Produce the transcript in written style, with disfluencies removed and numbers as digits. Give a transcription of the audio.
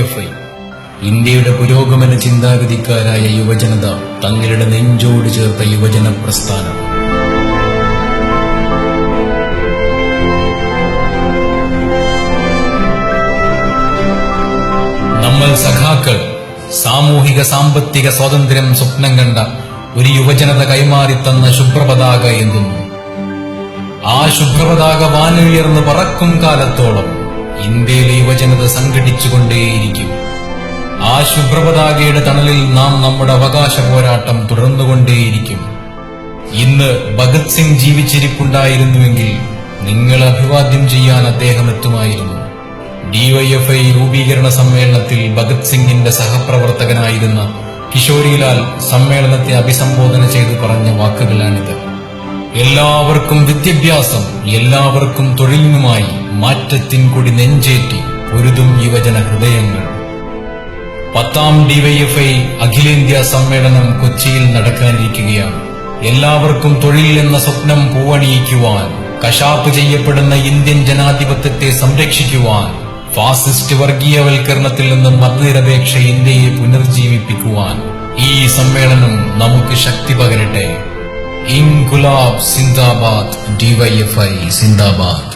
DYFI, ഇന്ത്യയുടെ പുരോഗമന ചിന്താഗതിക്കാരായ യുവജനത തങ്ങളുടെ നെഞ്ചോട് ചേർത്ത യുവജന പ്രസ്ഥാനം. നമ്മൾ സഖാക്കൾ സാമൂഹിക സാമ്പത്തിക സ്വാതന്ത്ര്യം സ്വപ്നം കണ്ട ഒരു യുവജനത കൈമാറിത്തന്ന ശുഭ്രപതാക എന്തുന്നു. ആ ശുഭ്രപതാക വാനുയർന്ന് പറക്കും കാലത്തോളം ഇന്ത്യയിലെ യുവജനത സംഘടിച്ചുകൊണ്ടേയിരിക്കും. ആ ശുഭ്രപതാകയുടെ തണലിൽ നാം നമ്മുടെ അവകാശ പോരാട്ടം തുടർന്നുകൊണ്ടേയിരിക്കും. ഇന്ന് ഭഗത് സിംഗ് ജീവിച്ചിരിപ്പുണ്ടായിരുന്നുവെങ്കിൽ നിങ്ങളെ അഭിവാദ്യം ചെയ്യാൻ അദ്ദേഹം എത്തുമായിരുന്നു. ഡിവൈഎഫ്ഐ രൂപീകരണ സമ്മേളനത്തിൽ ഭഗത് സിംഗിന്റെ സഹപ്രവർത്തകനായിരുന്ന കിഷോരിലാൽ സമ്മേളനത്തെ അഭിസംബോധന ചെയ്തു പറഞ്ഞ വാക്കുകളാണിത്. എല്ലാവർക്കും വിദ്യാഭ്യാസം, എല്ലാവർക്കും തൊഴിലിനുമായി മാറ്റത്തിൻ കൊടി നെഞ്ചേറ്റി പൊരുതും യുവജന ഹൃദയങ്ങൾ. 10ാം ഡിവൈഎഫ്ഐ അഖിലേന്ത്യാ സമ്മേളനം കൊച്ചിയിൽ നടക്കാനിരിക്കുകയാണ്. എല്ലാവർക്കും തൊഴിൽ എന്ന സ്വപ്നം പൂവണിയിക്കുവാൻ, കശാപ്പ് ചെയ്യപ്പെടുന്ന ഇന്ത്യൻ ജനാധിപത്യത്തെ സംരക്ഷിക്കുവാൻ, ഫാസിസ്റ്റ് വർഗീയവൽക്കരണത്തിൽ നിന്നും മതനിരപേക്ഷ ഇന്ത്യയെ പുനർജീവിപ്പിക്കുവാൻ ഈ സമ്മേളനം നമുക്ക് ശക്തി പകരട്ടെ. ഇൻകുലാബ് സിന്ദാബാദ്, ഡിവൈഎഫ്ഐ സിന്ദാബാദ്.